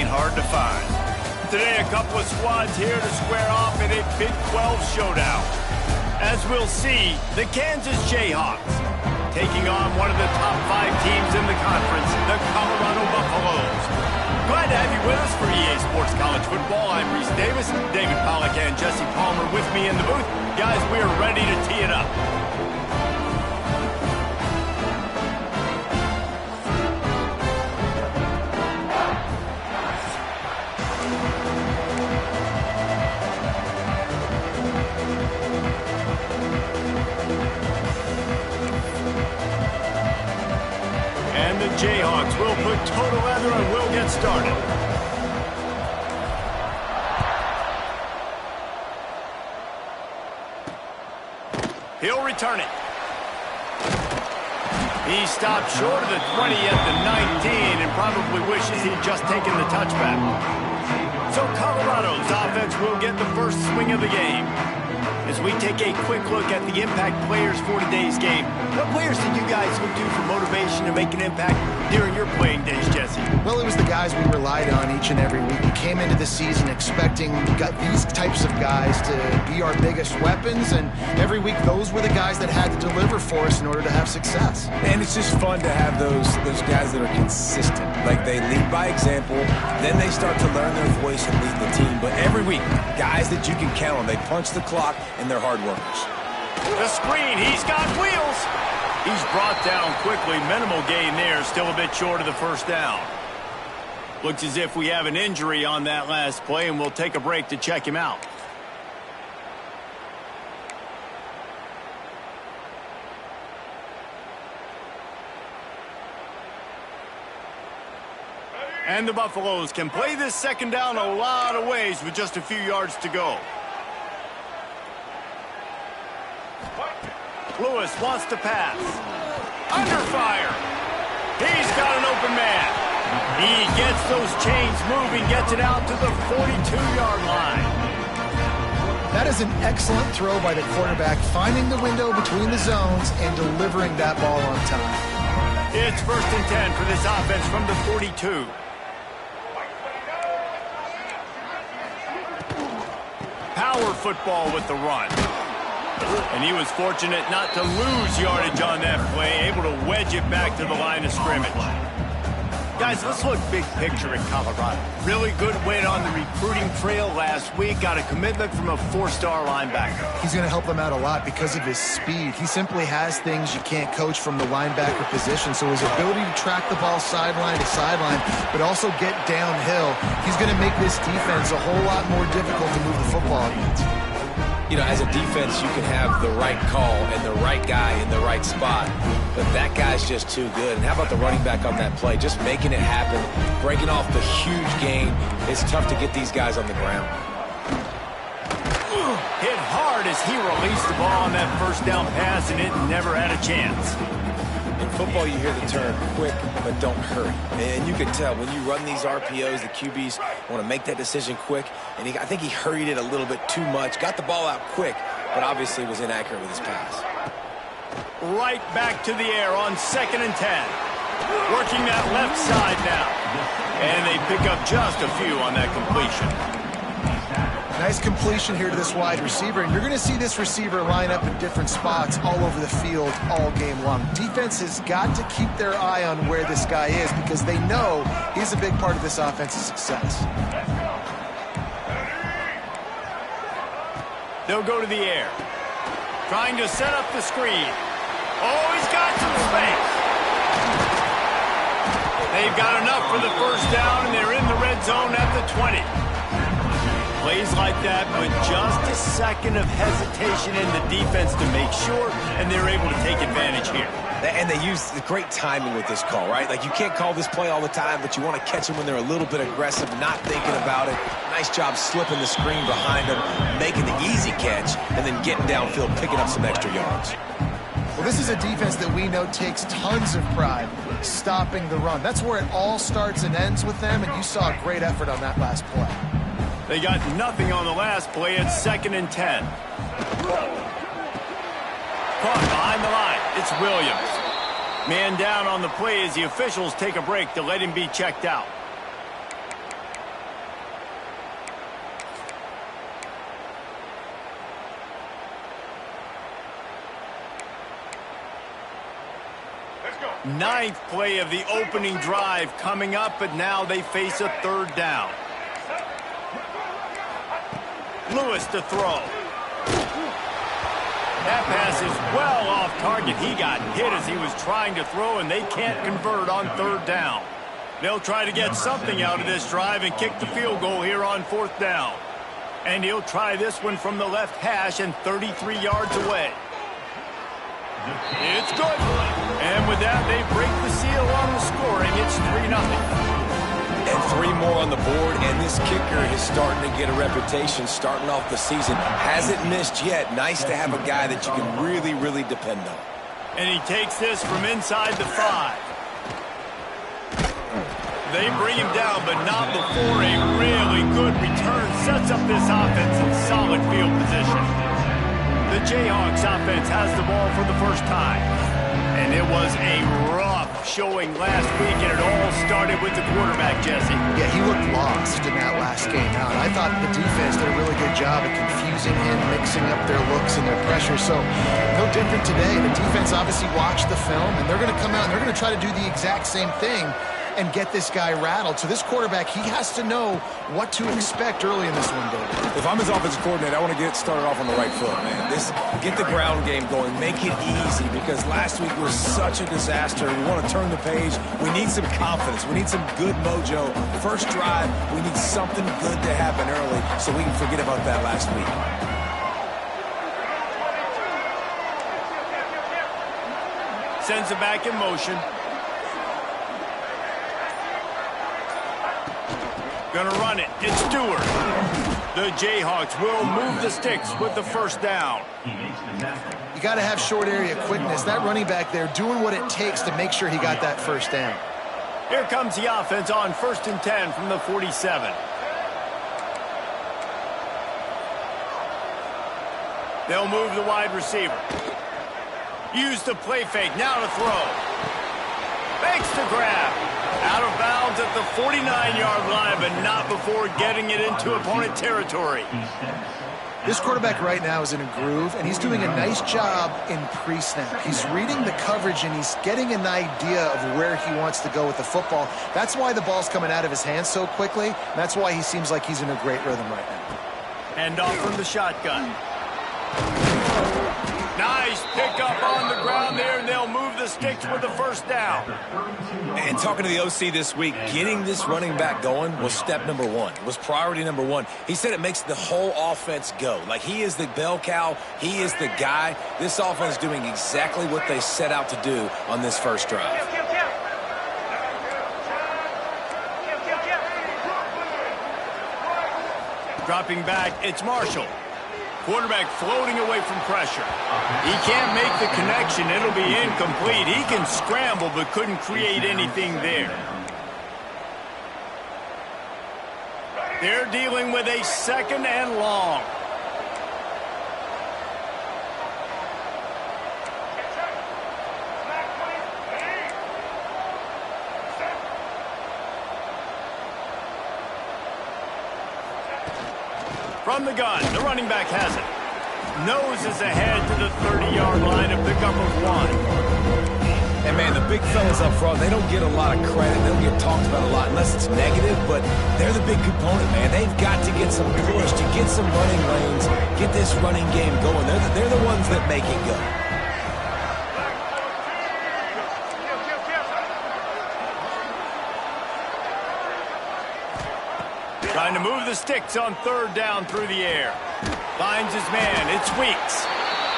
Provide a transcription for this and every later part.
ain't hard to find. Today, a couple of squads here to square off in a Big 12 showdown. As we'll see, the Kansas Jayhawks taking on one of the top 5 teams in the conference, the Colorado Buffaloes. Glad to have you with us for EA Sports College Football. I'm Reese Davis, David Pollack and Jesse Palmer with me in the booth. Guys, we are ready to tee it up. And the Jayhawks will put total leather and we'll get started. He'll return it. He stopped short of the 20 at the 19 and probably wishes he'd just taken the touchback. So Colorado's offense will get the first swing of the game. As we take a quick look at the impact players for today's game, what players did you guys look to for motivation to make an impact during your playing days, Jesse? Well, it was the guys we relied on each and every week. We came into the season expecting these types of guys to be our biggest weapons, and every week those were the guys that had to deliver for us in order to have success. And it's just fun to have those guys that are consistent. Like, they lead by example, then they start to learn their voice and lead the team. But every week, guys that you can count on, they punch the clock, and they're hard workers. The screen, he's got wheels. He's brought down quickly. Minimal gain there, still a bit short of the first down. Looks as if we have an injury on that last play, and we'll take a break to check him out. And the Buffaloes can play this second down a lot of ways with just a few yards to go. Lewis wants to pass. Under fire. He's got an open man. He gets those chains moving, gets it out to the 42-yard line. That is an excellent throw by the quarterback, finding the window between the zones and delivering that ball on time. It's 1st and 10 for this offense from the 42. Power football with the run. And he was fortunate not to lose yardage on that play, able to wedge it back to the line of scrimmage. Guys, let's look big picture at Colorado. Really good win on the recruiting trail last week. Got a commitment from a 4-star linebacker. He's going to help them out a lot because of his speed. He simply has things you can't coach from the linebacker position. So his ability to track the ball sideline to sideline, but also get downhill, he's going to make this defense a whole lot more difficult to move the football against. You know, as a defense, you can have the right call and the right guy in the right spot, but that guy's just too good. And how about the running back on that play? Just making it happen, breaking off the huge gain. It's tough to get these guys on the ground. Hit hard as he released the ball on that first down pass, and it never had a chance. In football, you hear the term quick, but don't hurry. And you can tell when you run these RPOs, the QBs want to make that decision quick. And I think he hurried it a little bit too much. Got the ball out quick, but obviously was inaccurate with his pass. Right back to the air on 2nd and 10. Working that left side now. And they pick up just a few on that completion. Nice completion here to this wide receiver, and you're going to see this receiver line up in different spots all over the field all game long. Defense has got to keep their eye on where this guy is because they know he's a big part of this offense's success. They'll go to the air. Trying to set up the screen. Oh, he's got some space. They've got enough for the first down, and they're in the red zone at the 20. Plays like that, but just a second of hesitation in the defense to make sure, and they're able to take advantage here. And they use the great timing with this call, right? Like, you can't call this play all the time, but you want to catch them when they're a little bit aggressive, not thinking about it. Nice job slipping the screen behind them, making the easy catch, and then getting downfield, picking up some extra yards. Well, this is a defense that we know takes tons of pride stopping the run. That's where it all starts and ends with them, and you saw a great effort on that last play. They got nothing on the last play at 2nd and 10. Caught behind the line. It's Williams. Man down on the play as the officials take a break to let him be checked out. Ninth play of the opening drive coming up, but now they face a third down. Lewis to throw. That pass is well off target. He got hit as he was trying to throw, and they can't convert on third down. They'll try to get something out of this drive and kick the field goal here on fourth down. And he'll try this one from the left hash and 33 yards away. It's good. And with that, they break the seal on the scoring. It's 3-0. And 3 more on the board, and this kicker is starting to get a reputation starting off the season. Hasn't missed yet. Nice to have a guy that you can really, really depend on. And he takes this from inside the 5. They bring him down, but not before a really good return sets up this offense in solid field position. The Jayhawks offense has the ball for the first time. And it was a rough showing last week, and it all started with the quarterback, Jesse. Yeah, he looked lost in that last game out. I thought the defense did a really good job of confusing him, mixing up their looks and their pressure. So no different today. The defense obviously watched the film, and they're going to come out and they're going to try to do the exact same thing and get this guy rattled. So this quarterback, he has to know what to expect early in this one, David. If I'm his offensive coordinator, I want to get started off on the right foot, man. Get the ground game going. Make it easy, because last week was such a disaster. We want to turn the page. We need some confidence. We need some good mojo. First drive, we need something good to happen early so we can forget about that last week. Sends it back in motion. Gonna run it. It's Stewart. The Jayhawks will move the sticks with the first down. You got to have short area quickness. That running back there doing what it takes to make sure he got that first down. Here comes the offense on 1st and 10 from the 47. They'll move the wide receiver. Use the play fake. Now to throw. Fakes to grab. Out of bounds at the 49-yard line, but not before getting it into opponent territory. This quarterback right now is in a groove, and he's doing a nice job in pre-snap. He's reading the coverage, and he's getting an idea of where he wants to go with the football. That's why the ball's coming out of his hands so quickly. That's why he seems like he's in a great rhythm right now. Hand off from the shotgun. Nice pickup on the ground there, and they'll move the sticks with the first down. And talking to the OC this week, getting this running back going was step number 1. It was priority number 1. He said it makes the whole offense go. Like, he is the bell cow. He is the guy. This offense is doing exactly what they set out to do on this first drive. Dropping back, it's Marshall. Quarterback floating away from pressure. He can't make the connection. It'll be incomplete. He can scramble, but couldn't create anything there. They're dealing with a 2nd and long. From the gun, the running back has it. Noses ahead to the 30-yard line, a pickup of 1. And, man, the big fellas up front, they don't get a lot of credit. They don't get talked about a lot unless it's negative, but they're the big component, man. They've got to get some push, to get some running lanes, get this running game going. They're the ones that make it go. Trying to move the sticks on 3rd down through the air. Finds his man. It's Weeks.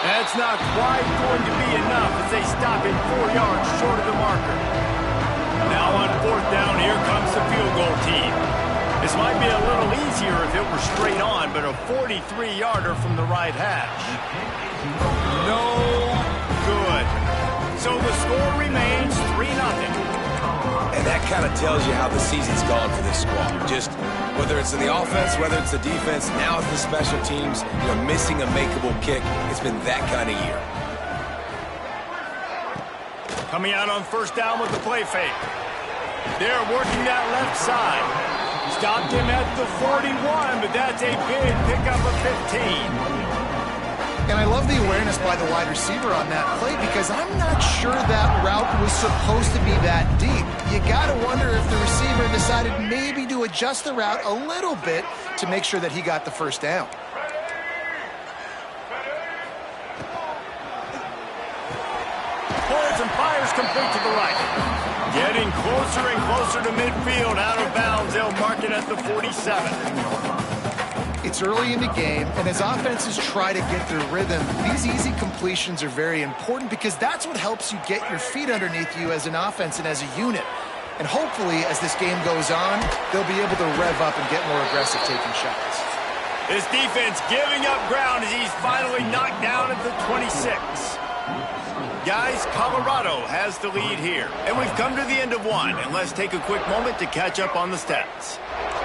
That's not quite going to be enough as they stop him 4 yards short of the marker. Now on 4th down, here comes the field goal team. This might be a little easier if it were straight on, but a 43-yarder from the right hash. No good. So the score remains 3-0. And that kind of tells you how the season's gone for this squad. Just whether it's in the offense, whether it's the defense, now it's the special teams, missing a makeable kick. It's been that kind of year. Coming out on 1st down with the play fake. They're working that left side. Stopped him at the 41, but that's a big pickup of 15. And I love the awareness by the wide receiver on that play because I'm not sure that route was supposed to be that deep. You got to wonder if the receiver decided maybe to adjust the route a little bit to make sure that he got the first down. Pulls and fires complete to the right. Getting closer and closer to midfield, out of bounds. They'll mark it at the 47. It's early in the game, and as offenses try to get their rhythm, these easy completions are very important because that's what helps you get your feet underneath you as an offense and as a unit. And hopefully, as this game goes on, they'll be able to rev up and get more aggressive taking shots. This defense giving up ground as he's finally knocked down at the 26. Guys, Colorado has the lead here, and we've come to the end of one. And let's take a quick moment to catch up on the stats.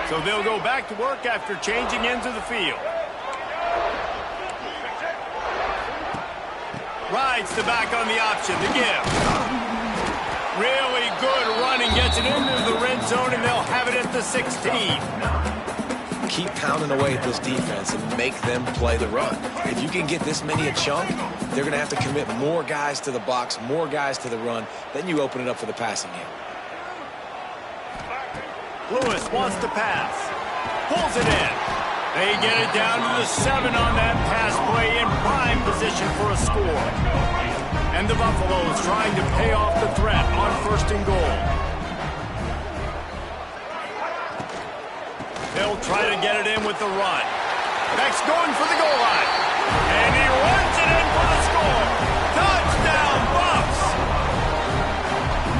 So they'll go back to work after changing ends of the field. Rides the back on the option, the give. Really good running, gets it into the red zone, and they'll have it at the 16. Keep pounding away at this defense and make them play the run. If you can get this many a chunk, they're going to have to commit more guys to the box, more guys to the run. Then you open it up for the passing game. Lewis wants to pass. Pulls it in. They get it down to the 7 on that pass play in prime position for a score. And the Buffaloes trying to pay off the threat on 1st and goal. They'll try to get it in with the run. Beck's going for the goal line. And he runs it in for the score. Touchdown, Buffs!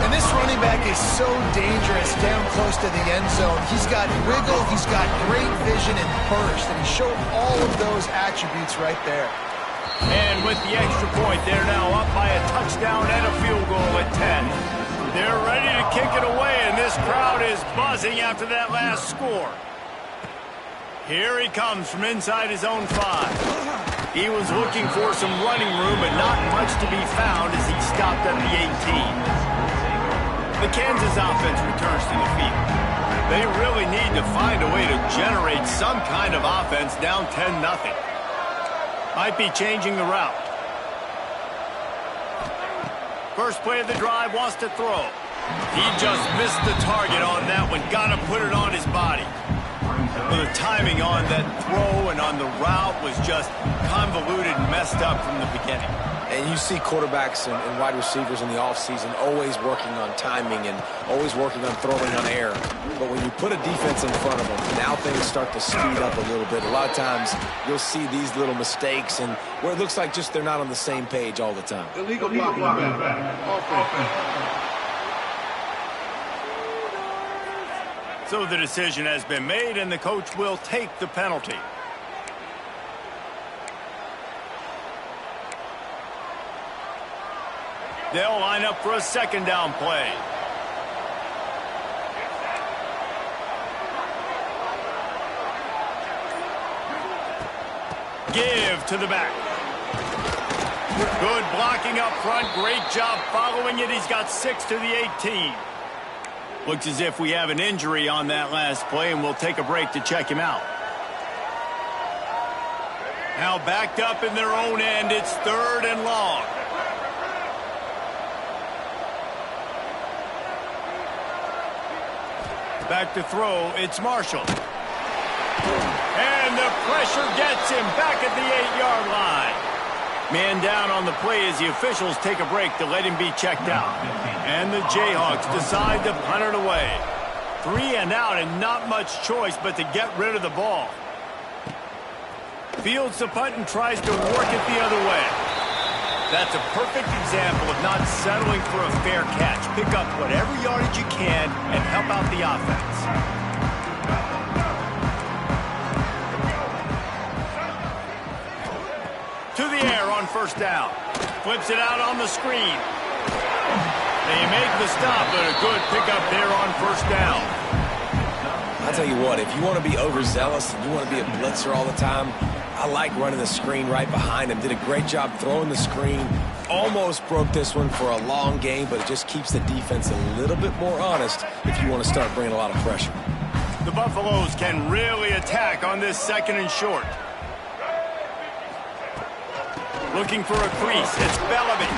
And this running back is so dangerous down close to the end zone. He's got wiggle, he's got great vision and burst, and he showed all of those attributes right there. And with the extra point, they're now up by a touchdown and a field goal at 10. They're ready to kick it away, and this crowd is buzzing after that last score. Here he comes from inside his own 5. He was looking for some running room, but not much to be found as he stopped at the 18. The Kansas offense returns to the field. They really need to find a way to generate some kind of offense down 10-0. Might be changing the route. First play of the drive, wants to throw. He just missed the target on that one. Got to put it on his body. Well, the timing on that throw and on the route was just convoluted and messed up from the beginning. And you see quarterbacks and wide receivers in the offseason always working on timing and always working on throwing on air. But when you put a defense in front of them, now things start to speed up a little bit. A lot of times you'll see these little mistakes and where it looks like just they're not on the same page all the time. Illegal blocking offense. So the decision has been made, and the coach will take the penalty. They'll line up for a 2nd down play. Give to the back. Good blocking up front. Great job following it. He's got 6 to the 18. Looks as if we have an injury on that last play, and we'll take a break to check him out. Now backed up in their own end. It's 3rd and long. Back to throw. It's Marshall. And the pressure gets him back at the 8-yard line. Man down on the play as the officials take a break to let him be checked out. And the Jayhawks decide to punt it away. 3 and out and not much choice but to get rid of the ball. Fields the punt and tries to work it the other way. That's a perfect example of not settling for a fair catch. Pick up whatever yardage you can and help out the offense. To the air on 1st down. Flips it out on the screen. They make the stop, but a good pickup there on 1st down. I'll tell you what, if you want to be overzealous and you want to be a blitzer all the time, I like running the screen right behind him. Did a great job throwing the screen. Almost broke this one for a long game, but it just keeps the defense a little bit more honest if you want to start bringing a lot of pressure. The Buffaloes can really attack on this 2nd and short. Looking for a crease. It's Bellamy.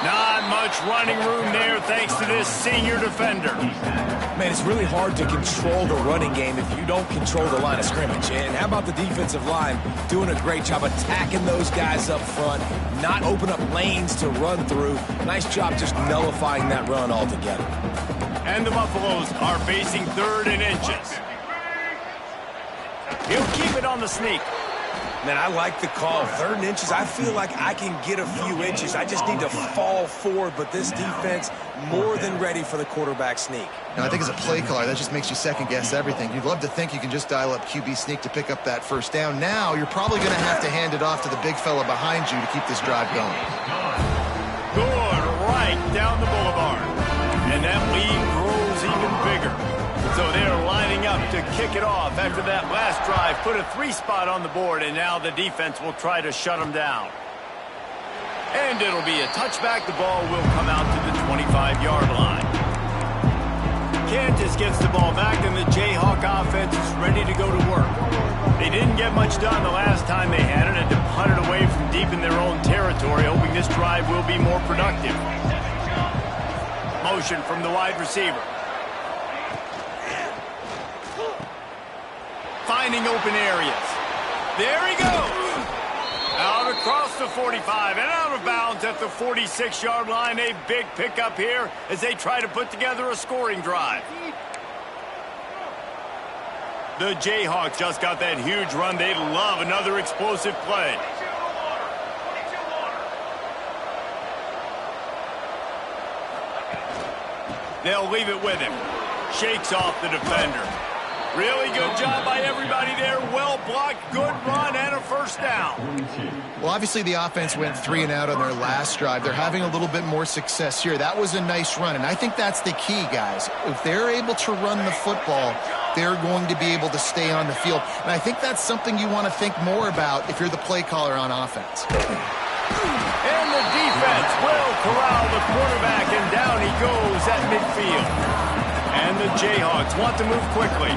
Not much running room there thanks to this senior defender. Man, it's really hard to control the running game if you don't control the line of scrimmage. And how about the defensive line doing a great job attacking those guys up front, not open up lanes to run through. Nice job just nullifying that run altogether. And the Buffaloes are facing 3rd and inches. He'll keep it on the sneak. Man, I like the call. 3rd and inches, I feel like I can get a few inches. I just need to fall forward, but this defense more than ready for the quarterback sneak. Now, I think as a play caller, that just makes you second-guess everything. You'd love to think you can just dial up QB sneak to pick up that first down. Now, you're probably going to have to hand it off to the big fella behind you to keep this drive going. Good, right down the boulevard. And that lead grows even bigger. So they're lining up to kick it off after that last drive. Put a 3-spot on the board, and now the defense will try to shut them down. And it'll be a touchback. The ball will come out to the 25-yard line. Kansas gets the ball back, and the Jayhawk offense is ready to go to work. They didn't get much done the last time they had it, and to punt it away from deep in their own territory, hoping this drive will be more productive. Motion from the wide receiver. Finding open areas. There he goes. Out across the 45 and out of bounds at the 46-yard line. A big pickup here as they try to put together a scoring drive. The Jayhawks just got that huge run. They love another explosive play. They'll leave it with him. Shakes off the defender. Really good job by everybody there. Well blocked, good run, and a first down. Well, obviously the offense went 3 and out on their last drive. They're having a little bit more success here. That was a nice run, and I think that's the key, guys. If they're able to run the football, they're going to be able to stay on the field. And I think that's something you want to think more about if you're the play caller on offense. And the defense will corral the quarterback, and down he goes at midfield. And the Jayhawks want to move quickly.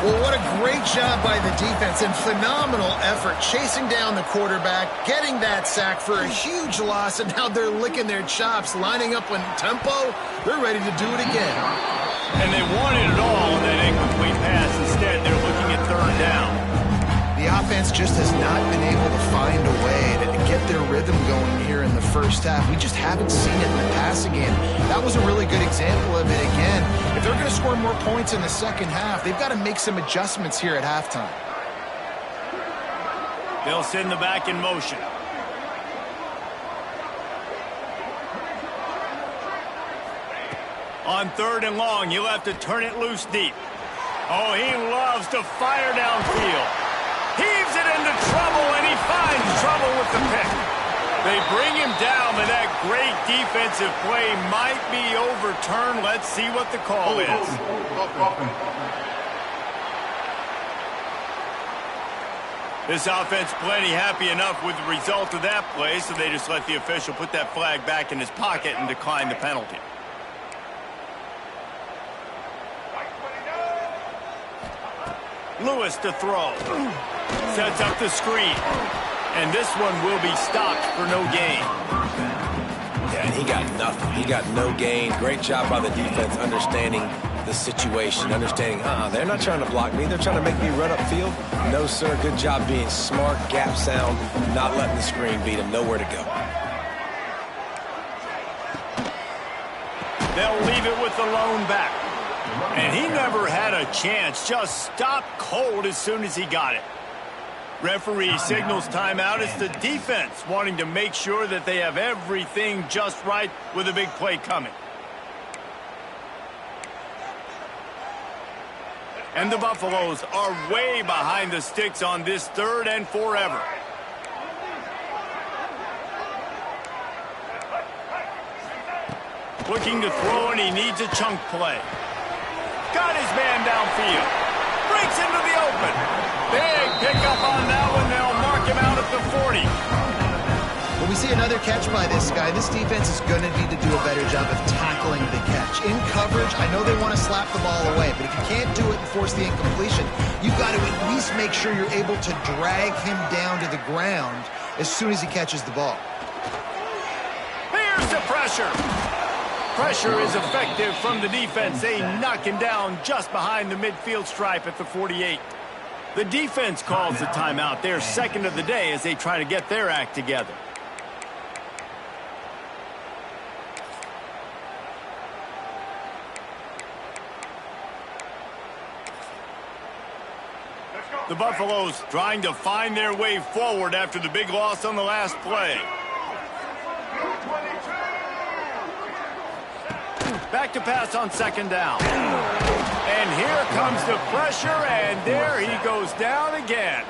Well, what a great job by the defense and phenomenal effort chasing down the quarterback, getting that sack for a huge loss, and now they're licking their chops, lining up in tempo. They're ready to do it again. And they wanted it all on that incomplete pass. Instead, they're looking at 3rd down. The offense just has not been able to find a way to get their rhythm going here in the first half. We just haven't seen it in the passing game. That was a really good example of it again. If they're going to score more points in the second half, they've got to make some adjustments here at halftime. They'll send the back in motion. On 3rd and long, he'll have to turn it loose deep. Oh, he loves to fire downfield. Heaves it into trouble, and he finds trouble with the pick. They bring him down, but that great defensive play might be overturned. Let's see what the call is. This offense plenty happy enough with the result of that play, so they just let the official put that flag back in his pocket and decline the penalty. Lewis to throw. Sets up the screen. And this one will be stopped for no gain. Yeah, and he got nothing. He got no gain. Great job by the defense understanding the situation, understanding, they're not trying to block me. They're trying to make me run upfield. No, sir. Good job being smart, gap sound, not letting the screen beat him. Nowhere to go. They'll leave it with the lone back. And he never had a chance. Just stopped cold as soon as he got it. Referee signals timeout. It's the defense wanting to make sure that they have everything just right with a big play coming. And the Buffaloes are way behind the sticks on this 3rd and forever. Looking to throw, and he needs a chunk play. Got his man downfield. Breaks into the open. Big pickup on that one. They'll mark him out at the 40. When we see another catch by this guy, this defense is going to need to do a better job of tackling the catch. In coverage, I know they want to slap the ball away, but if you can't do it and force the incompletion, you've got to at least make sure you're able to drag him down to the ground as soon as he catches the ball. Here's the pressure. Pressure is effective from the defense. They knock him down just behind the midfield stripe at the 48. The defense calls the timeout. They're second of the day as they try to get their act together. The Buffaloes trying to find their way forward after the big loss on the last play. Back to pass on second down. And here comes the pressure, and there he goes down again.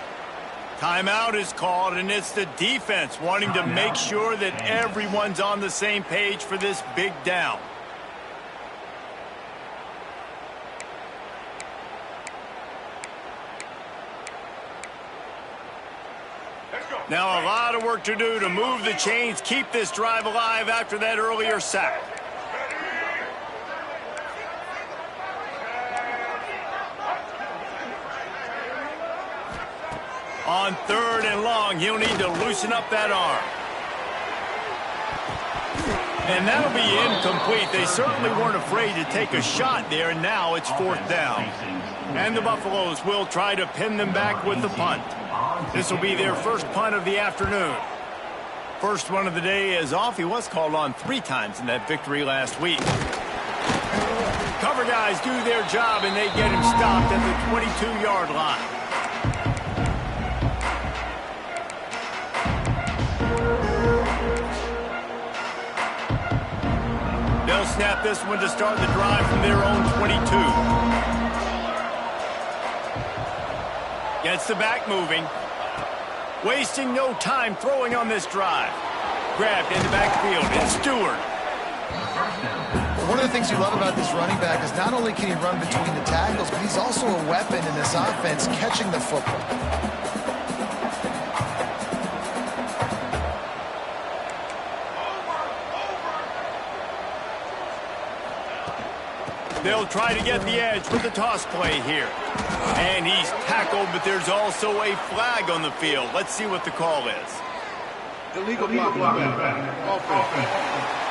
Timeout is called, and it's the defense wanting to make sure that everyone's on the same page for this big down. Now a lot of work to do to move the chains, keep this drive alive after that earlier sack. On third and long, he'll need to loosen up that arm. And that'll be incomplete. They certainly weren't afraid to take a shot there, and now it's fourth down. And the Buffaloes will try to pin them back with the punt. This will be their first punt of the afternoon. First one of the day is off. He was called on 3 times in that victory last week. Cover guys do their job, and they get him stopped at the 22-yard line. They'll snap this one to start the drive from their own 22. Gets the back moving. Wasting no time throwing on this drive. Grabbed in the backfield. It's Stewart. One of the things you love about this running back is not only can he run between the tackles, but he's also a weapon in this offense catching the football. They'll try to get the edge with the toss play here. And he's tackled, but there's also a flag on the field. Let's see what the call is. Illegal blocking back. Offense.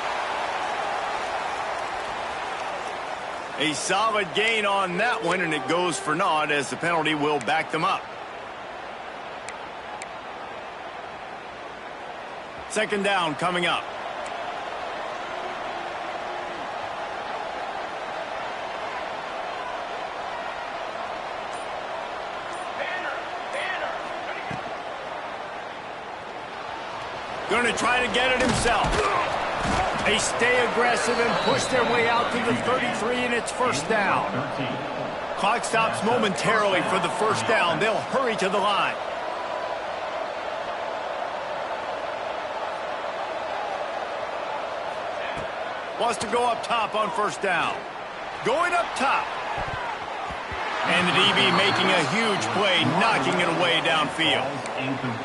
A solid gain on that one, and it goes for naught as the penalty will back them up. Second down coming up. Going to try to get it himself. They stay aggressive and push their way out to the 33, and it's first down. Clock stops momentarily for the first down. They'll hurry to the line. Wants to go up top on first down. Going up top. And the DB making a huge play, knocking it away downfield.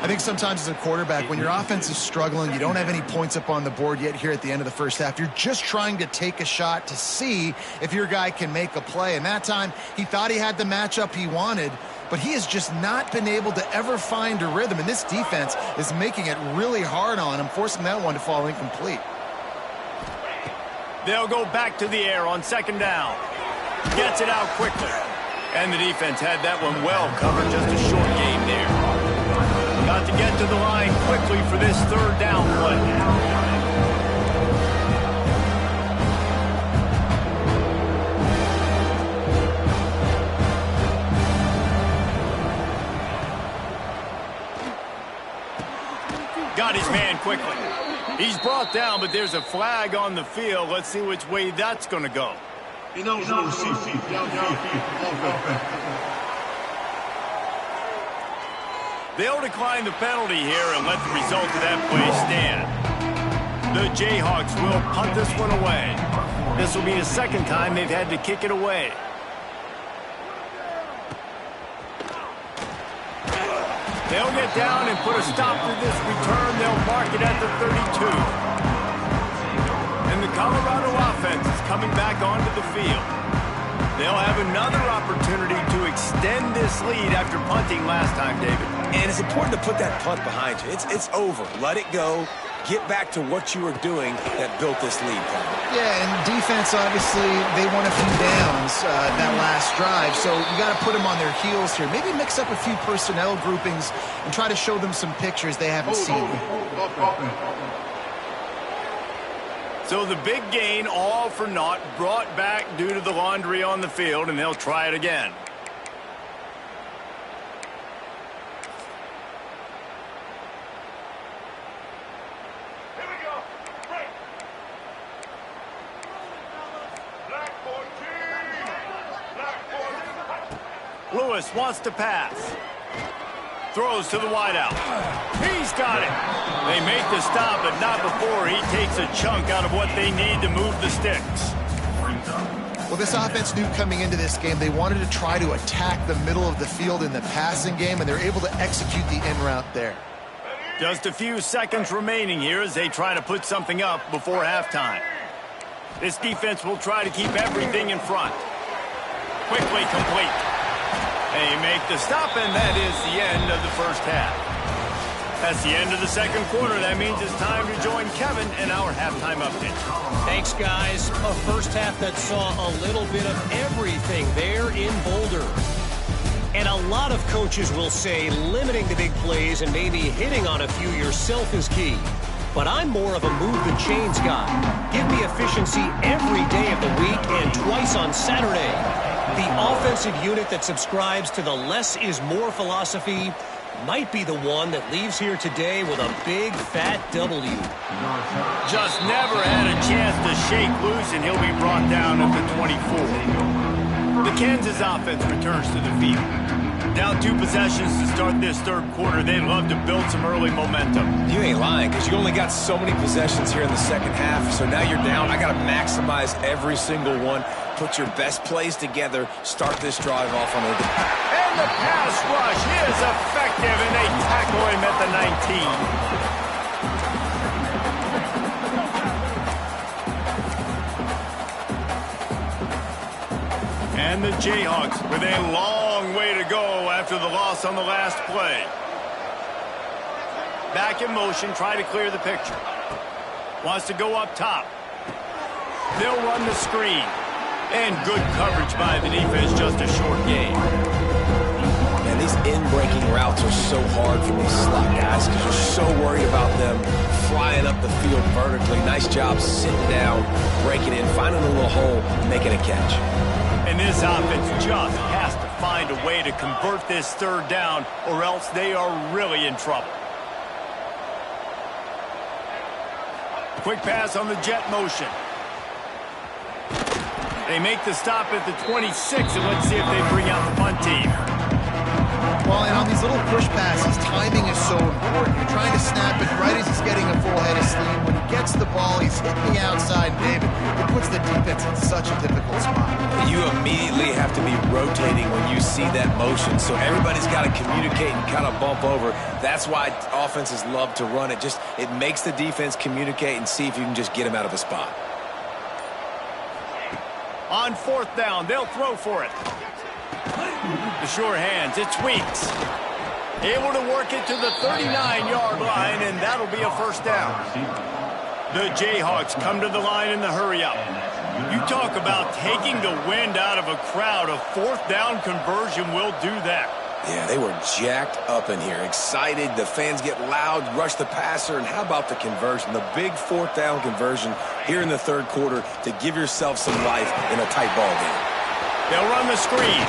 I think sometimes as a quarterback, when your offense is struggling, you don't have any points up on the board yet here at the end of the first half. You're just trying to take a shot to see if your guy can make a play. And that time, he thought he had the matchup he wanted, but he has just not been able to ever find a rhythm. And this defense is making it really hard on him, forcing that one to fall incomplete. They'll go back to the air on second down. Gets it out quickly. And the defense had that one well covered, just a short game there. Got to get to the line quickly for this third down play. Got his man quickly. He's brought down, but there's a flag on the field. Let's see which way that's going to go. They'll decline the penalty here and let the result of that play stand. The Jayhawks will punt this one away. This will be the second time they've had to kick it away. They'll get down and put a stop to this return. They'll mark it at the 32. And the Colorado offense is coming back onto the field. They'll have another opportunity to extend this lead after punting last time, David. And it's important to put that punt behind you. It's over. Let it go. Get back to what you were doing that built this lead. Yeah, and defense, obviously, they won a few downs that last drive, so you got to put them on their heels here. Maybe mix up a few personnel groupings and try to show them some pictures they haven't seen. So the big gain, all for naught, brought back due to the laundry on the field, and they'll try it again. Lewis wants to pass. Throws to the wideout. He's got it. They make the stop, but not before he takes a chunk out of what they need to move the sticks. Well, this offense knew coming into this game they wanted to try to attack the middle of the field in the passing game, and they're able to execute the in route there. Just a few seconds remaining here as they try to put something up before halftime. This defense will try to keep everything in front. Quickly complete. They make the stop, and that is the end of the first half. That's the end of the second quarter. That means it's time to join Kevin in our halftime update. Thanks, guys. A first half that saw a little bit of everything there in Boulder. And a lot of coaches will say limiting the big plays and maybe hitting on a few yourself is key. But I'm more of a move the chains guy. Give me efficiency every day of the week and twice on Saturday. The offensive unit that subscribes to the less is more philosophy might be the one that leaves here today with a big fat W. Just never had a chance to shake loose, and he'll be brought down at the 24. The Kansas offense returns to the field. Down 2 possessions to start this third quarter. They'd love to build some early momentum. You ain't lying, because you only got so many possessions here in the second half, so now you're down. I got to maximize every single one. Put your best plays together. Start this drive off on a... And the pass rush is effective, and they tackle him at the 19. And the Jayhawks with a long way to go after the loss on the last play. Back in motion, try to clear the picture. Wants to go up top. They'll run the screen. And good coverage by the defense, just a short game. Man, these in-breaking routes are so hard for these slot guys because you're so worried about them flying up the field vertically. Nice job sitting down, breaking in, finding a little hole, making a catch. And this offense just has to find a way to convert this third down, or else they are really in trouble. Quick pass on the jet motion. They make the stop at the 26, and let's see if they bring out the punt team. Well, and on these little push passes, timing is so important. You're trying to snap it right as he's getting a full head of steam. When he gets the ball, he's hitting the outside, David. It puts the defense in such a difficult spot. You immediately have to be rotating when you see that motion, so everybody's got to communicate and kind of bump over. That's why offenses love to run it. It makes the defense communicate and see if you can just get him out of the spot. On fourth down, they'll throw for it. The sure hands, it's Weeks. Able to work it to the 39-yard line, and that'll be a first down. The Jayhawks come to the line in the hurry-up. You talk about taking the wind out of a crowd. A fourth down conversion will do that. Yeah, they were jacked up in here, excited. The fans get loud, rush the passer, and how about the conversion? The big fourth down conversion here in the third quarter to give yourself some life in a tight ball game. They'll run the screen.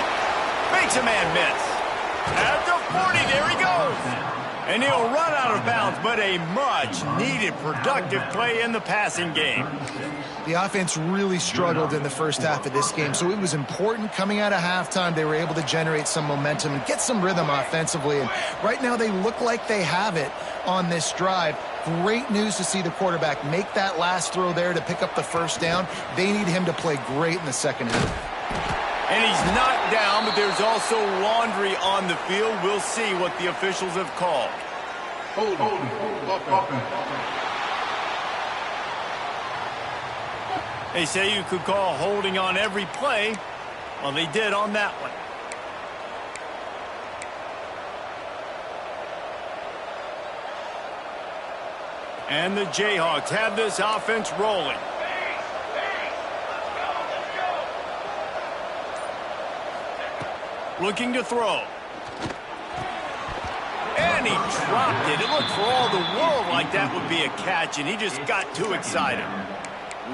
Makes a man miss. At the 40, there he goes. And he'll run out of bounds, but a much-needed productive play in the passing game. The offense really struggled in the first half of this game, so it was important coming out of halftime. They were able to generate some momentum and get some rhythm offensively. And right now they look like they have it on this drive. Great news to see the quarterback make that last throw there to pick up the first down. They need him to play great in the second half. And he's knocked down, but there's also laundry on the field. We'll see what the officials have called. Hold on. They say you could call holding on every play. Well, they did on that one. And the Jayhawks have this offense rolling. Looking to throw. And he dropped it. It looked for all the world like that would be a catch, and he just got too excited.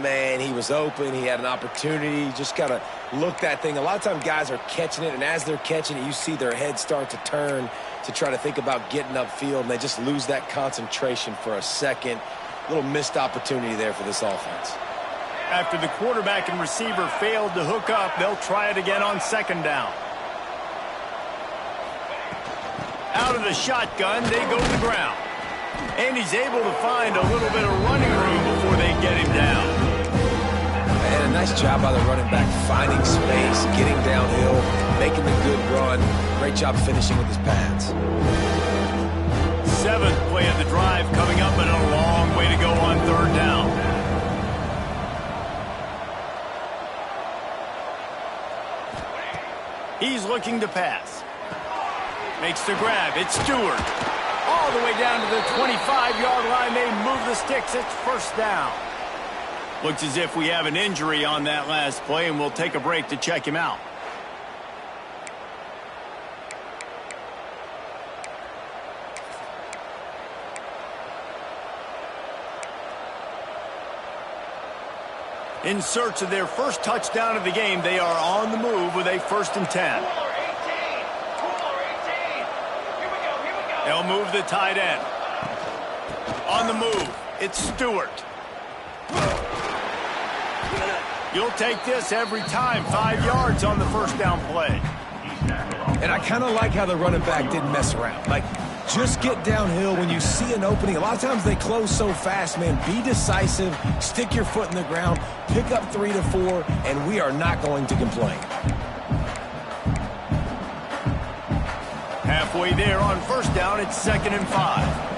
Man, he was open. He had an opportunity. Just got to look that thing. A lot of times guys are catching it, and as they're catching it, you see their head start to turn to try to think about getting upfield, and they just lose that concentration for a second. Little missed opportunity there for this offense. After the quarterback and receiver failed to hook up, they'll try it again on second down. Out of the shotgun, they go to the ground. And he's able to find a little bit of running room before they get him down. And a nice job by the running back, finding space, getting downhill, making the good run. Great job finishing with his pads. Seventh play of the drive coming up, and a long way to go on third down. He's looking to pass. Makes the grab. It's Stewart. All the way down to the 25-yard line. They move the sticks. It's first down. Looks as if we have an injury on that last play, and we'll take a break to check him out. In search of their first touchdown of the game, they are on the move with a 1st and 10. They'll move the tight end. On the move, it's Stewart. You'll take this every time. 5 yards on the first down play. And I kind of like how the running back didn't mess around. Like, just get downhill when you see an opening. A lot of times they close so fast, man. Be decisive, stick your foot in the ground, pick up 3 to 4, and we are not going to complain. Halfway there on first down, it's 2nd and 5.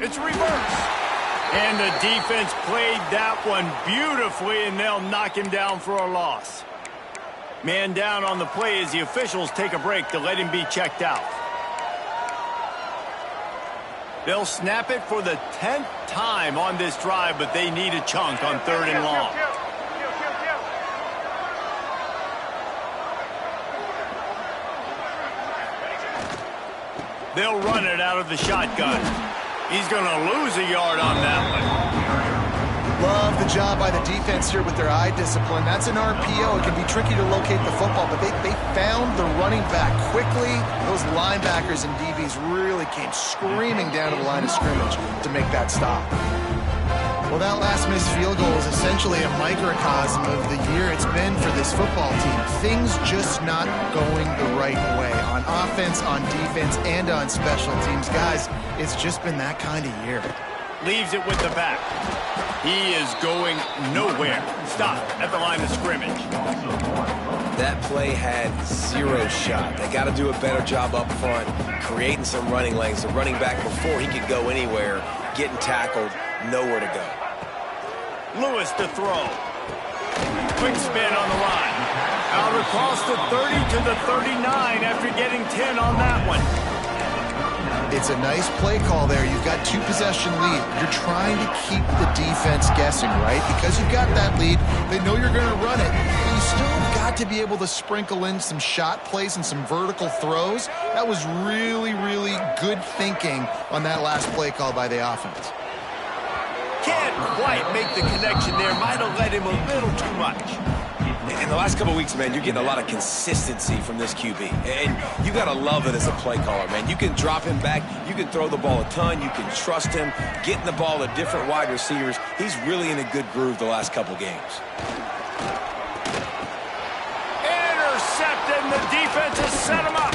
It's reverse. And the defense played that one beautifully, and they'll knock him down for a loss. Man down on the play as the officials take a break to let him be checked out. They'll snap it for the 10th time on this drive, but they need a chunk on 3rd and long. They'll run it out of the shotgun. He's going to lose a yard on that one. Love the job by the defense here with their eye discipline. That's an RPO. It can be tricky to locate the football, but they found the running back quickly. Those linebackers and DBs really came screaming down to the line of scrimmage to make that stop. Well, that last missed field goal is essentially a microcosm of the year it's been for this football team. Things just not going the right way on offense, on defense, and on special teams. Guys, it's just been that kind of year. Leaves it with the back. He is going nowhere. Stop at the line of scrimmage. That play had 0 shot. They got to do a better job up front, creating some running lanes. The running back, before he could go anywhere, getting tackled, nowhere to go. Lewis to throw. Quick spin on the line. Out across the 30 to the 39 after getting 10 on that one. It's a nice play call there. You've got 2-possession lead. You're trying to keep the defense guessing, right? Because you've got that lead, they know you're going to run it. But you still got to be able to sprinkle in some shot plays and some vertical throws. That was really, really good thinking on that last play call by the offense. Can't quite make the connection there. Might have led him a little too much. In the last couple of weeks, man, you're getting a lot of consistency from this QB. And you got to love it as a play caller, man. You can drop him back. You can throw the ball a ton. You can trust him, getting the ball to different wide receivers. He's really in a good groove the last couple games. Intercepted, and the defense has set him up.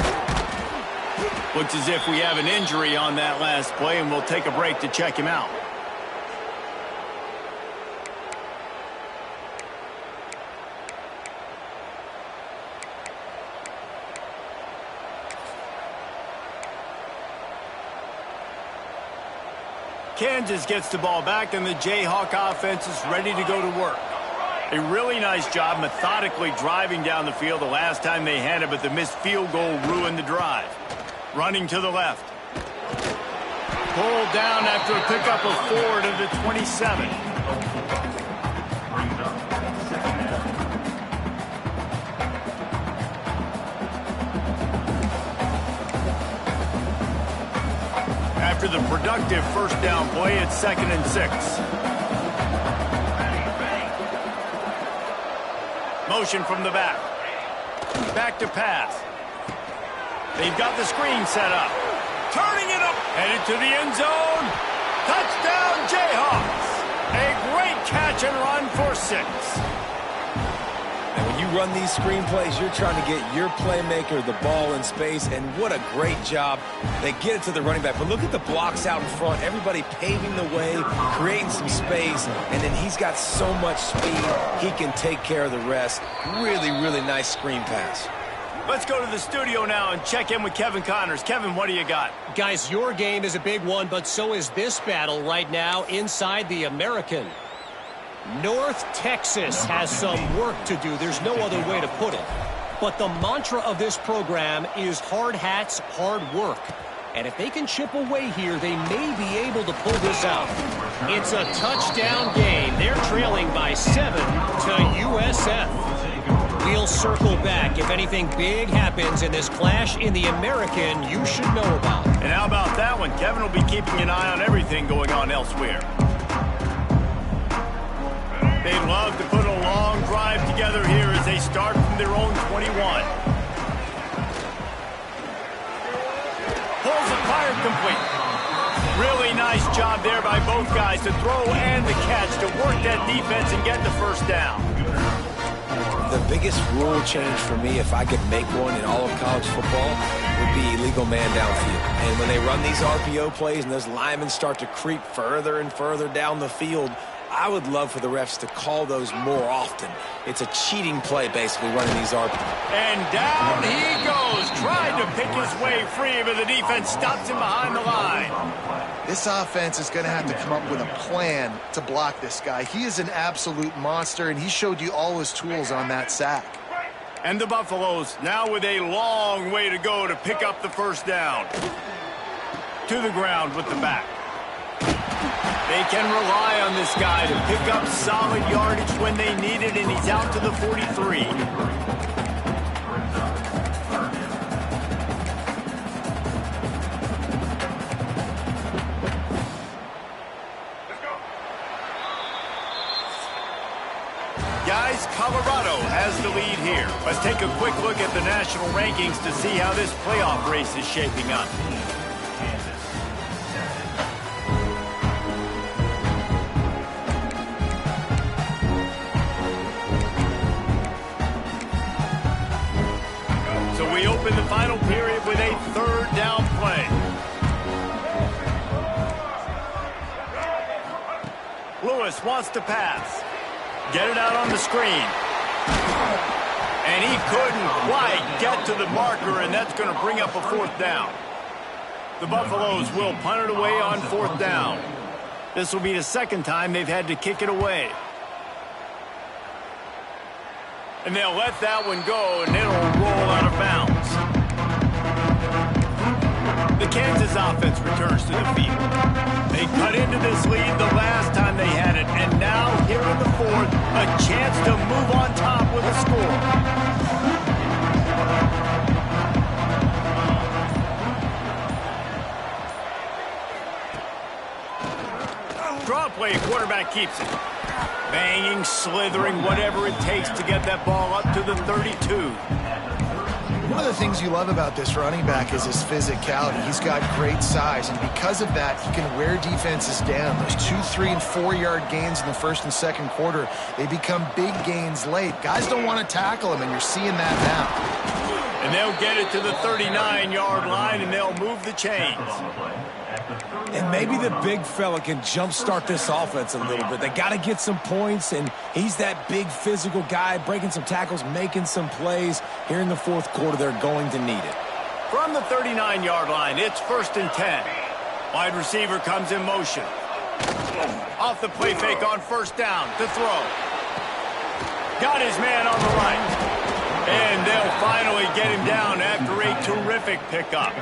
Looks as if we have an injury on that last play, and we'll take a break to check him out. Kansas gets the ball back, and the Jayhawk offense is ready to go to work. A really nice job methodically driving down the field the last time they had it, but the missed field goal ruined the drive. Running to the left. Pulled down after a pickup of 4 to the 27. After the productive first down play, it's 2nd and 6. Motion from the back. Back to pass. They've got the screen set up. Turning it up. Headed to the end zone. Touchdown, Jayhawks. A great catch and run for 6. And when you run these screen plays, you're trying to get your playmaker the ball in space, and what a great job. They get it to the running back, but look at the blocks out in front. Everybody paving the way, creating some space, and then he's got so much speed, he can take care of the rest. Really, really nice screen pass. Let's go to the studio now and check in with Kevin Connors. Kevin, what do you got? Guys, your game is a big one, but so is this battle right now inside the American. North Texas has some work to do. There's no other way to put it. But the mantra of this program is hard hats, hard work. And if they can chip away here, they may be able to pull this out. It's a touchdown game. They're trailing by 7 to USF. We'll circle back. If anything big happens in this clash in the American, you should know about. And how about that one? Kevin will be keeping an eye on everything going on elsewhere. They love to put a long drive together here as they start from their own 21. Pulls it, fired complete. Really nice job there by both guys to throw and the catch to work that defense and get the first down. The biggest rule change for me, if I could make one in all of college football, would be illegal man downfield. And when they run these RPO plays and those linemen start to creep further and further down the field, I would love for the refs to call those more often. It's a cheating play, basically, running these RPOs. And down he goes, trying to pick his way free, but the defense stops him behind the line. This offense is going to have to come up with a plan to block this guy. He is an absolute monster, and he showed you all his tools on that sack. And the Buffaloes now with a long way to go to pick up the first down. To the ground with the back. They can rely on this guy to pick up solid yardage when they need it, and he's out to the 43. Guys, Colorado has the lead here. Let's take a quick look at the national rankings to see how this playoff race is shaping up. So we open the final period with a third down play. Lewis wants to pass. Get it out on the screen. And he couldn't quite get to the marker, and that's going to bring up a fourth down. The Buffaloes will punt it away on fourth down. This will be the second time they've had to kick it away. And they'll let that one go, and it'll roll out of bounds. The Kansas offense returns to the field. They cut into this lead the last time they had it, and now here in the fourth, a chance to move on top with a score. Draw play, quarterback keeps it. Banging, slithering, whatever it takes to get that ball up to the 32. One of the things you love about this running back is his physicality. He's got great size, and because of that, he can wear defenses down. Those 2, 3, and 4-yard gains in the first and second quarter, they become big gains late. Guys don't want to tackle him, and you're seeing that now. And they'll get it to the 39-yard line, and they'll move the chains. And maybe the big fella can jumpstart this offense a little bit. They got to get some points, and he's that big physical guy, breaking some tackles, making some plays. Here in the fourth quarter, they're going to need it. From the 39-yard line, it's 1st and 10. Wide receiver comes in motion. Off the play fake on first down to throw. Got his man on the right. And they'll finally get him down after a terrific pickup.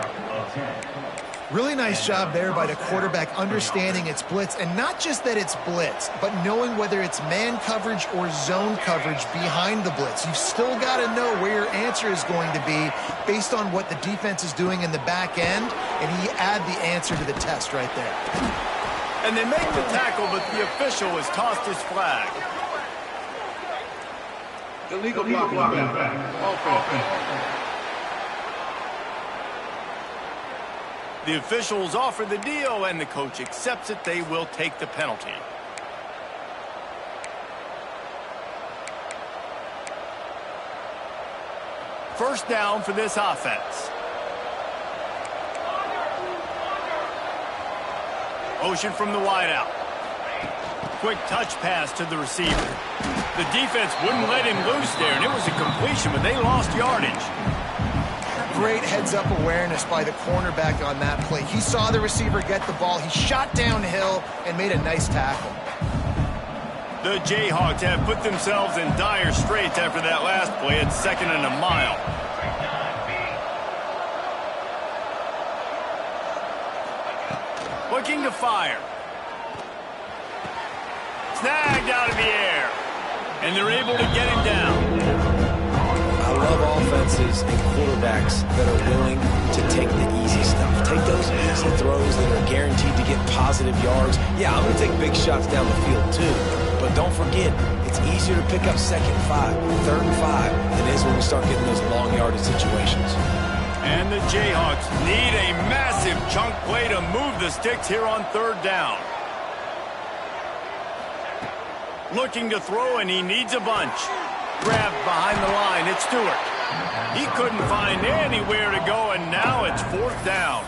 Really nice job there by the quarterback understanding it's blitz, and not just that it's blitz, but knowing whether it's man coverage or zone coverage behind the blitz. You've still got to know where your answer is going to be based on what the defense is doing in the back end, and he add the answer to the test right there. And they make the tackle, but the official has tossed his flag. Illegal blocking back. Offense. The officials offer the deal, and the coach accepts it. They will take the penalty. First down for this offense. Motion from the wideout. Quick touch pass to the receiver. The defense wouldn't let him loose there, and it was a completion, but they lost yardage. Great heads-up awareness by the cornerback on that play. He saw the receiver get the ball. He shot downhill and made a nice tackle. The Jayhawks have put themselves in dire straits after that last play at 2nd and a mile. Looking to fire. Snagged out of the air. And they're able to get him down. I love offenses and quarterbacks that are willing to take the easy stuff. Take those easy throws that are guaranteed to get positive yards. Yeah, I'm going to take big shots down the field too. But don't forget, it's easier to pick up 2nd and 5, 3rd and 5 than it is when we start getting those long yardage situations. And the Jayhawks need a massive chunk play to move the sticks here on 3rd down. Looking to throw, and he needs a bunch. Grabbed behind the line, it's Stewart. He couldn't find anywhere to go, and now it's 4th down.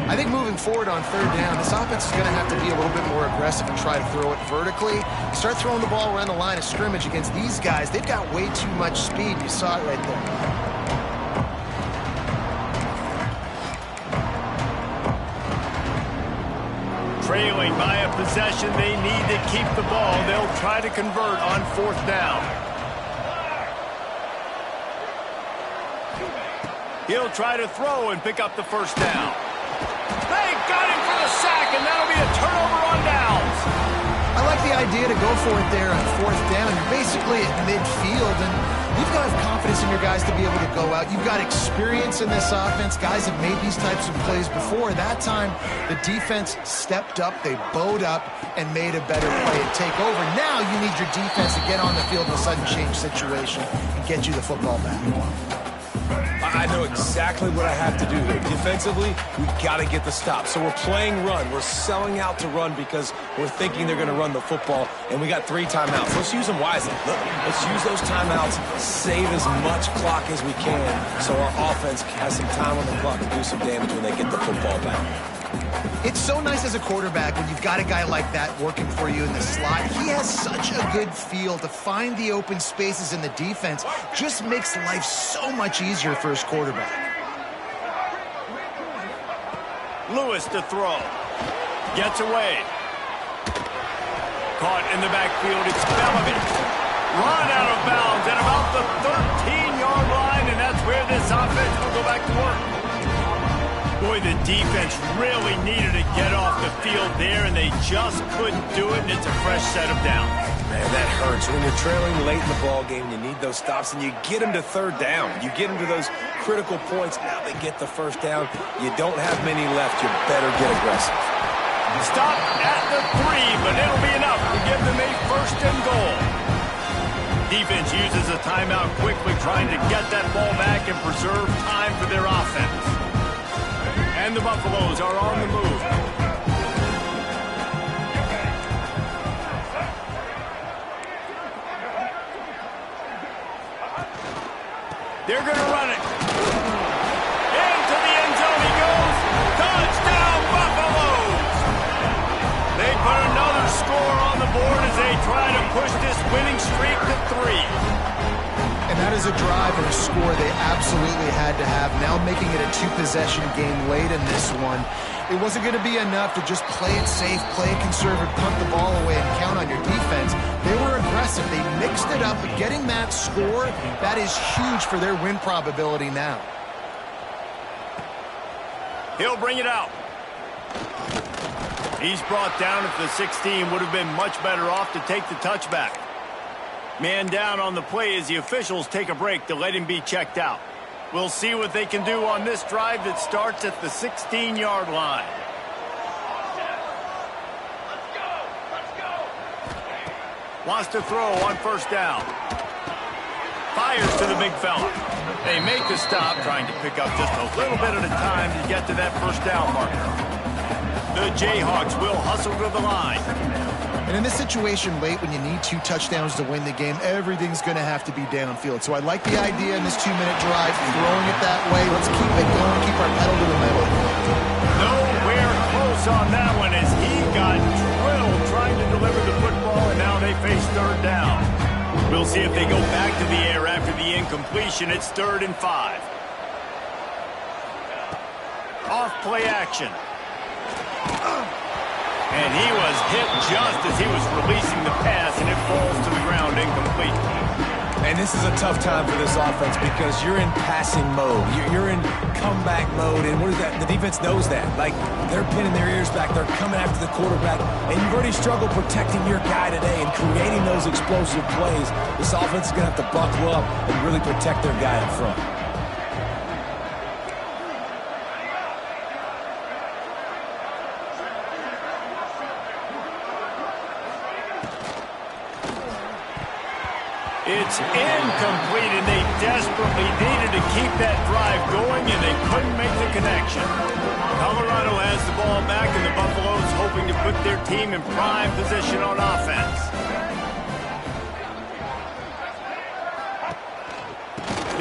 I think moving forward on 3rd down, this offense is going to have to be a little bit more aggressive and try to throw it vertically. You start throwing the ball around the line of scrimmage against these guys, they've got way too much speed. You saw it right there. Trailing by a possession, they need to keep the ball. They'll try to convert on 4th down. He'll try to throw and pick up the 1st down. They got him for the sack, and that'll be a turnover on downs. I like the idea to go for it there on 4th down. You're basically at midfield, and you've got to have confidence in your guys to be able to go out. You've got experience in this offense. Guys have made these types of plays before. That time, the defense stepped up, they bowed up, and made a better play and take over. Now you need your defense to get on the field in a sudden change situation and get you the football back. I know exactly what I have to do here. Defensively, we got to get the stop. So we're playing run. We're selling out to run because we're thinking they're going to run the football, and we got 3 timeouts. Let's use them wisely. Look, let's use those timeouts, save as much clock as we can so our offense has some time on the clock to do some damage when they get the football back. It's so nice as a quarterback when you've got a guy like that working for you in the slot. He has such a good feel to find the open spaces in the defense. Just makes life so much easier for his quarterback. Lewis to throw. Gets away. Caught in the backfield. It's Bellamy. Run out of bounds at about the 13-yard line, and that's where this offense will go back to work. Boy, the defense really needed to get off the field there, and they just couldn't do it, and it's a fresh set of downs. Man, that hurts. When you're trailing late in the ball game, you need those stops, and you get them to 3rd down. You get them to those critical points. Now they get the 1st down. You don't have many left. You better get aggressive. Stop at the 3, but it'll be enough to give them a 1st and goal. Defense uses a timeout quickly, trying to get that ball back and preserve time for their offense. And the Buffaloes are on the move. They're going to run it. Into the end zone he goes. Touchdown, Buffaloes! They put another score on the board as they try to push this winning streak to 3. And that is a drive and a score they absolutely had to have. Now making it a 2-possession game late in this one. It wasn't going to be enough to just play it safe, play it conservative, punt the ball away, and count on your defense. They They were aggressive. They mixed it up, but getting that score, that is huge for their win probability now. He'll bring it out. He's brought down at the 16. Would have been much better off to take the touchback. Man down on the play as the officials take a break to let him be checked out. We'll see what they can do on this drive that starts at the 16-yard line. Wants to throw on first down. Fires to the big fella. They make the stop, trying to pick up just a little bit at a time to get to that first down marker. The Jayhawks will hustle to the line. And in this situation late when you need 2 touchdowns to win the game, everything's going to have to be downfield. So I like the idea in this 2-minute drive, throwing it that way. Let's keep it going, keep our pedal to the metal. Nowhere close on that one as he got drilled trying to deliver the football, and now they face third down. We'll see if they go back to the air after the incompletion. It's 3rd and 5. Off play action. And he was hit just as he was releasing the pass, and it falls to the ground incomplete. And this is a tough time for this offense because you're in passing mode. You're in comeback mode, and what is that? The defense knows that. Like, they're pinning their ears back. They're coming after the quarterback, and you've already struggled protecting your guy today and creating those explosive plays. This offense is going to have to buckle up and really protect their guy up front. It's incomplete, and they desperately needed to keep that drive going, and they couldn't make the connection. Colorado has the ball back, and the Buffaloes hoping to put their team in prime position on offense.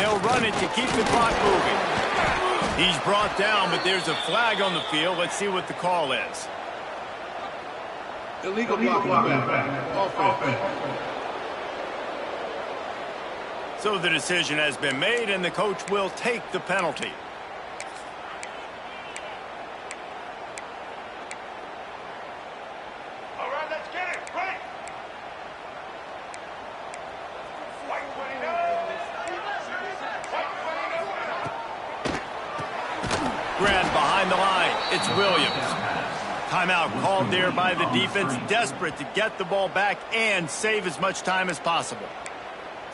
They'll run it to keep the clock moving. He's brought down, but there's a flag on the field. Let's see what the call is. Illegal blocking back. Offense. So the decision has been made, and the coach will take the penalty. All right, let's get it. Right. Grabbed behind the line. It's Williams. Timeout called there by the defense, desperate to get the ball back and save as much time as possible.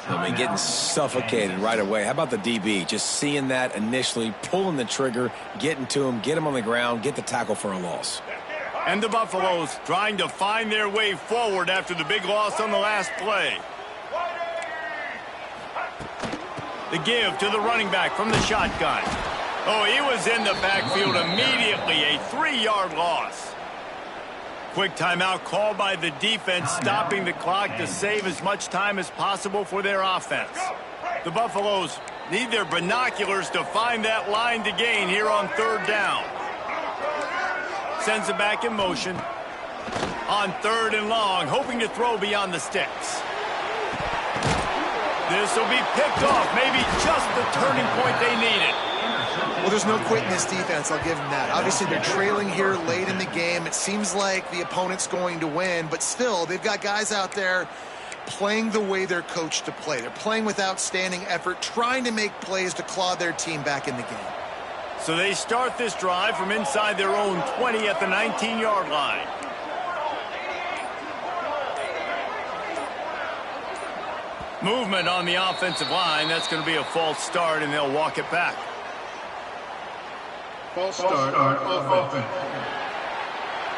I mean, getting suffocated right away. How about the DB? Just seeing that initially, pulling the trigger, getting to him, get him on the ground, get the tackle for a loss. And the Buffaloes trying to find their way forward after the big loss on the last play. The give to the running back from the shotgun. Oh, he was in the backfield immediately. A 3-yard loss. Quick timeout called by the defense, stopping the clock to save as much time as possible for their offense. The Buffaloes need their binoculars to find that line to gain here on 3rd down. Sends it back in motion. On 3rd and long, hoping to throw beyond the sticks. This will be picked off, maybe just the turning point they needed. Well, there's no quit in this defense, I'll give them that. Obviously, they're trailing here late in the game. It seems like the opponent's going to win, but still, they've got guys out there playing the way they're coached to play. They're playing with outstanding effort, trying to make plays to claw their team back in the game. So they start this drive from inside their own 20 at the 19-yard line. Movement on the offensive line. That's going to be a false start, and they'll walk it back. False start on offense.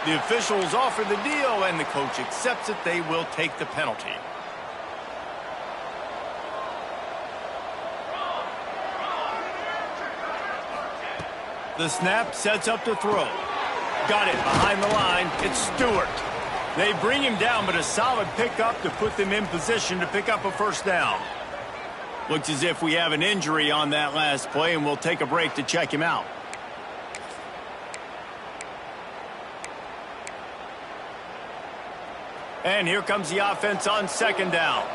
The officials offer the deal, and the coach accepts it. They will take the penalty. The snap sets up to throw. Got it behind the line. It's Stewart. They bring him down, but a solid pickup to put them in position to pick up a first down. Looks as if we have an injury on that last play, and we'll take a break to check him out. And here comes the offense on 2nd down.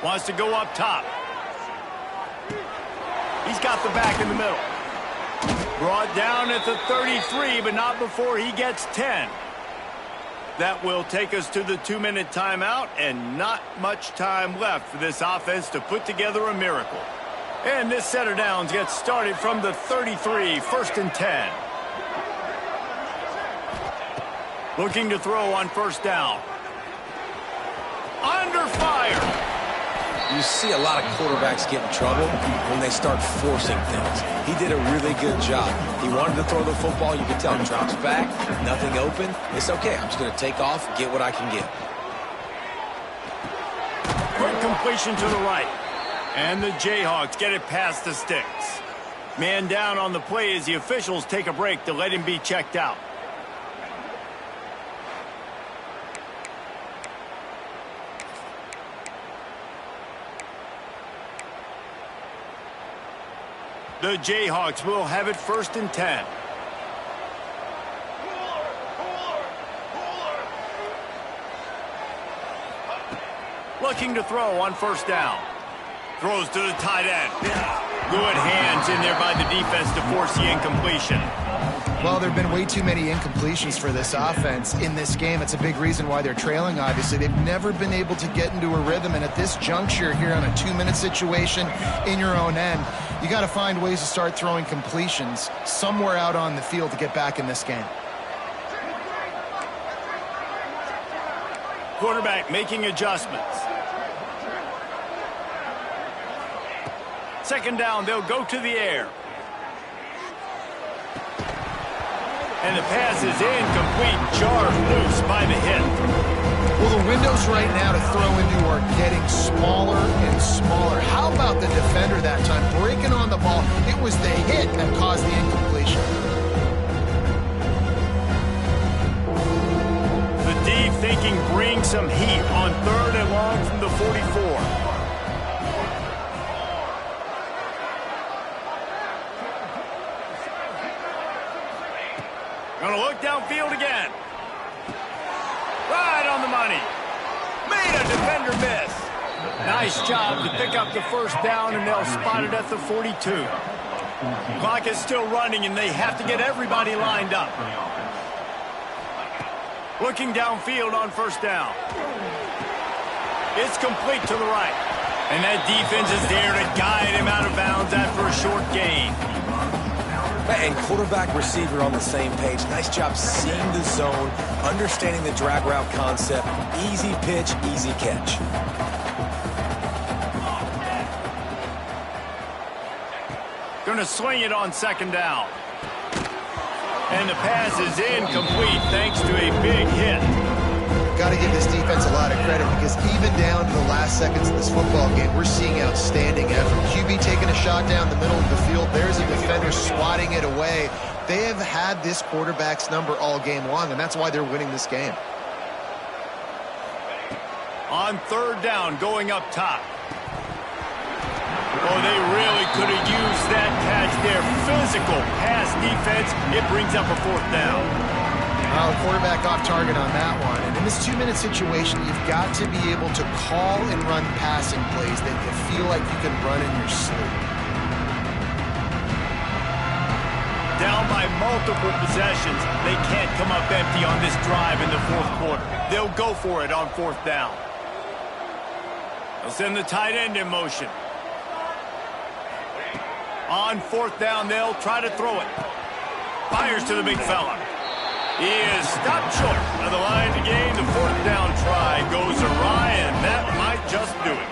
Wants to go up top. He's got the back in the middle. Brought down at the 33, but not before he gets 10. That will take us to the 2-minute timeout, and not much time left for this offense to put together a miracle. And this set of downs gets started from the 33, 1st and 10. Looking to throw on 1st down. Under fire. You see a lot of quarterbacks get in trouble when they start forcing things. He did a really good job. He wanted to throw the football. You can tell him drops back, nothing open. It's okay. I'm just going to take off, get what I can get. Quick completion to the right. And the Jayhawks get it past the sticks. Man down on the play as the officials take a break to let him be checked out. The Jayhawks will have it 1st and 10. Looking to throw on 1st down. Throws to the tight end. Good hands in there by the defense to force the incompletion. Well, there have been way too many incompletions for this offense in this game. It's a big reason why they're trailing, obviously. They've never been able to get into a rhythm, and at this juncture here on a 2-minute situation in your own end, you got to find ways to start throwing completions somewhere out on the field to get back in this game. Quarterback making adjustments. 2nd down, they'll go to the air. And the pass is incomplete. Jarred loose by the hit. Well, the windows right now to throw into are getting smaller and smaller. How about the defender that time breaking on the ball? It was the hit that caused the incompletion. The D thinking bring some heat on 3rd and long from the 44. Gonna look downfield again. Right on the money. Made a defender miss. Nice job to pick up the 1st down, and they'll spot it at the 42. Clock is still running, and they have to get everybody lined up. Looking downfield on 1st down. It's complete to the right. And that defense is there to guide him out of bounds after a short gain. And quarterback, receiver on the same page. Nice job seeing the zone, understanding the drag route concept. Easy pitch, easy catch. Going to swing it on 2nd down. And the pass is incomplete thanks to a big hit. Got to give this defense a lot of credit because even down to the last seconds of this football game, we're seeing outstanding effort. QB taking a shot down the middle of the field. There's a defender swatting it away. They have had this quarterback's number all game long, and that's why they're winning this game. On 3rd down, going up top. Oh, they really could have used that catch there. Physical pass defense. It brings up a 4th down. Well, quarterback off target on that one. And in this 2-minute situation, you've got to be able to call and run passing plays that you feel like you can run in your sleep. Down by multiple possessions, they can't come up empty on this drive in the 4th quarter. They'll go for it on 4th down. They'll send the tight end in motion. On 4th down, they'll try to throw it. Fires to the big fella. He is stopped short of the line to gain. The 4th down try goes awry, and that might just do it.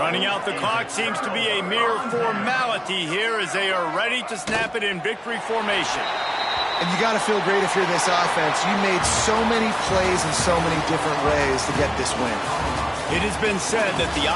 Running out the clock seems to be a mere formality here as they are ready to snap it in victory formation. And you got to feel great if you're this offense. You made so many plays in so many different ways to get this win. It has been said that the